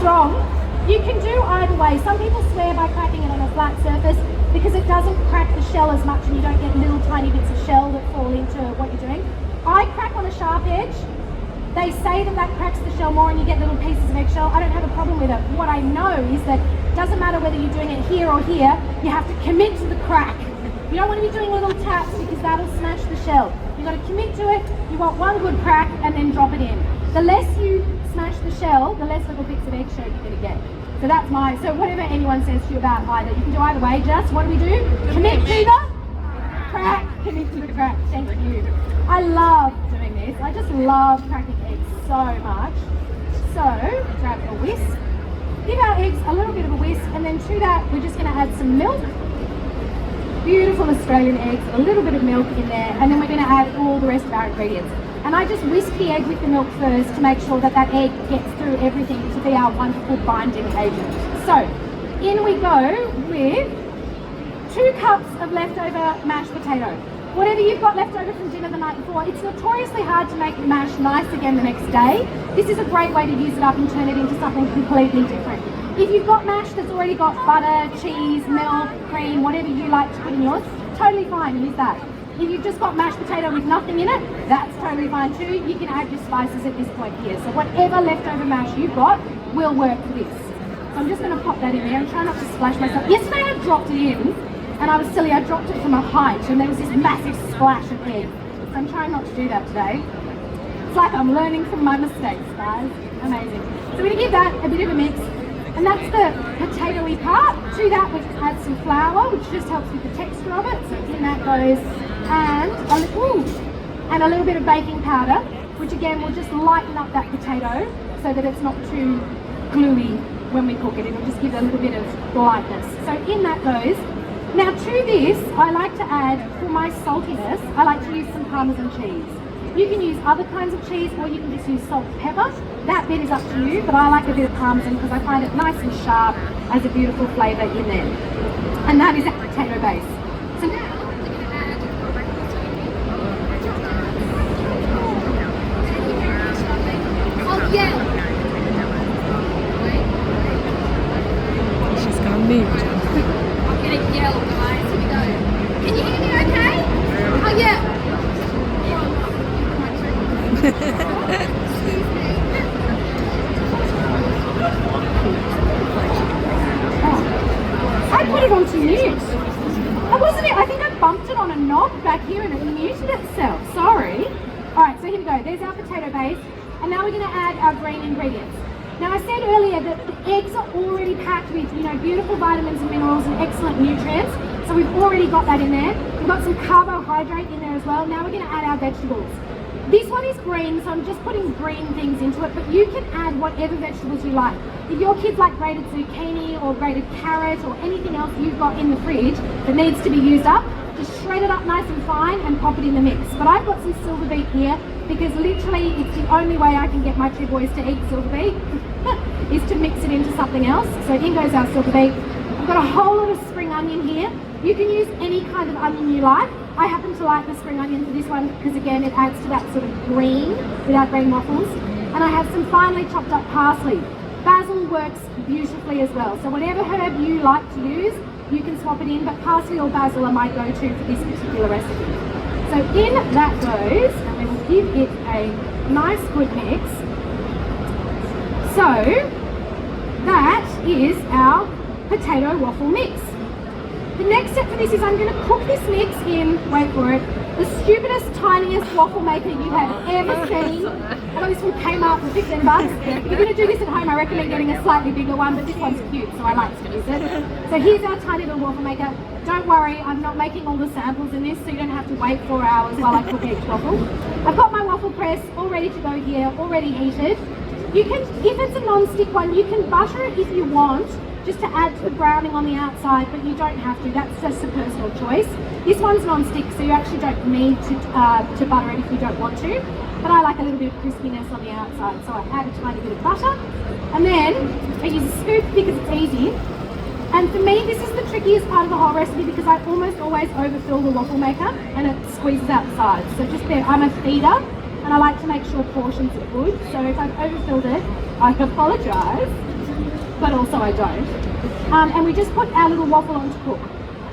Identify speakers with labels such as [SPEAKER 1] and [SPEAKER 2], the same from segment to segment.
[SPEAKER 1] strong. You can do either way. Some people swear by cracking it on a flat surface because it doesn't crack the shell as much and you don't get little tiny bits of shell that fall into what you're doing. I crack on a sharp edge. They say that cracks the shell more and you get little pieces of eggshell. I don't have a problem with it. What I know is that it doesn't matter whether you're doing it here or here, you have to commit to the crack. You don't want to be doing little taps because that'll smash the shell. You've got to commit to it. You want one good crack and then drop it in. The less you smash the shell, the less little bits of eggshell you're going to get. So that's so whatever anyone says to you about either, you can do either way. Just what do? Commit to the crack. Commit to the crack. Thank you. I love doing this. I just love cracking eggs so much. So grab a whisk. Give our eggs a little bit of a whisk, and then to that we're just going to add some milk. Beautiful Australian eggs, a little bit of milk in there, and then we're going to add all the rest of our ingredients. And I just whisk the egg with the milk first to make sure that egg gets through everything to be our wonderful binding agent. So in we go with 2 cups of leftover mashed potato. Whatever you've got left over from dinner the night before, it's notoriously hard to make mash nice again the next day. This is a great way to use it up and turn it into something completely different. If you've got mash that's already got butter, cheese, milk, cream, whatever you like to put in yours, totally fine, use that. If you've just got mashed potato with nothing in it, that's totally fine too. You can add your spices at this point here. So whatever leftover mash you've got will work for this. So I'm just going to pop that in there and try not to splash myself. Yesterday I dropped it in and I was silly. I dropped it from a height and there was this massive splash of egg. So I'm trying not to do that today. It's like I'm learning from my mistakes, guys. Amazing. So we're going to give that a bit of a mix. And that's the potatoey part. To that we just add some flour, which just helps with the texture of it. So in that goes and a little bit of baking powder, which again will just lighten up that potato so that it's not too gluey when we cook it. It'll just give it a little bit of lightness. So in that goes. Now to this, I like to add, for my saltiness, I like to use some Parmesan cheese. You can use other kinds of cheese or you can just use salt and pepper. That bit is up to you, but I like a bit of Parmesan because I find it nice and sharp, as a beautiful flavour in there. And that is our potato base. So now,
[SPEAKER 2] she's gone mute.
[SPEAKER 3] I'm gonna yell, guys. Here we go. Can you hear me okay? Oh yeah.
[SPEAKER 1] I put it onto mute. Wasn't it? I think I bumped it on a knob back here and it muted itself. Sorry. Alright, so here we go. There's our potato base. And now we're going to add our green ingredients. Now I said earlier that the eggs are already packed with, beautiful vitamins and minerals and excellent nutrients. So we've already got that in there. We've got some carbohydrate in there as well. Now we're going to add our vegetables. This one is green, so I'm just putting green things into it, but you can add whatever vegetables you like. If your kids like grated zucchini or grated carrot or anything else you've got in the fridge that needs to be used up, just shred it up nice and fine and pop it in the mix. But I've got some silver beet here because literally it's the only way I can get my 2 boys to eat silver beet is to mix it into something else. So in goes our silver beet. I've got a whole lot of spring onion here. You can use any kind of onion you like. I happen to like the spring onion for this one because again it adds to that sort of green with our green waffles. And I have some finely chopped up parsley. Basil works beautifully as well. So whatever herb you like to use, you can swap it in, but parsley or basil are my go-to for this particular recipe. So in that goes, and we will give it a nice good mix. So that is our potato waffle mix. The next step for this is I'm going to cook this mix in, wait for it, the stupidest, tiniest waffle maker you have ever seen. I got this from Kmart for 15 bucks. If you're going to do this at home, I recommend getting a slightly bigger one, but this one's cute, so I like to use it. So here's our tiny little waffle maker. Don't worry, I'm not making all the samples in this, so you don't have to wait 4 hours while I cook each waffle. I've got my waffle press all ready to go here, already heated. You can, if it's a non-stick one, you can butter it if you want, just to add to the browning on the outside, but you don't have to. That's just a personal choice. This one's non-stick, so you actually don't need to butter it if you don't want to. But I like a little bit of crispiness on the outside, so I add a tiny bit of butter. And then I use a scoop because it's easy. And for me, this is the trickiest part of the whole recipe because I almost always overfill the waffle maker and it squeezes out the sides. So just there, I'm a feeder and I like to make sure portions are good. So if I've overfilled it, I apologise. but also I don't. And we just put our little waffle on to cook.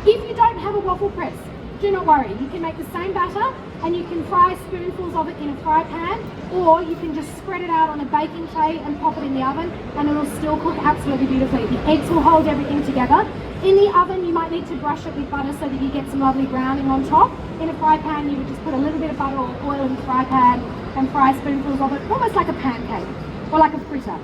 [SPEAKER 1] If you don't have a waffle press, do not worry. You can make the same batter and you can fry spoonfuls of it in a fry pan, or you can just spread it out on a baking tray and pop it in the oven and it'll still cook absolutely beautifully. The eggs will hold everything together. In the oven, you might need to brush it with butter so that you get some lovely browning on top. In a fry pan, you would just put a little bit of butter or oil in the fry pan and fry spoonfuls of it, almost like a pancake or like a fritter.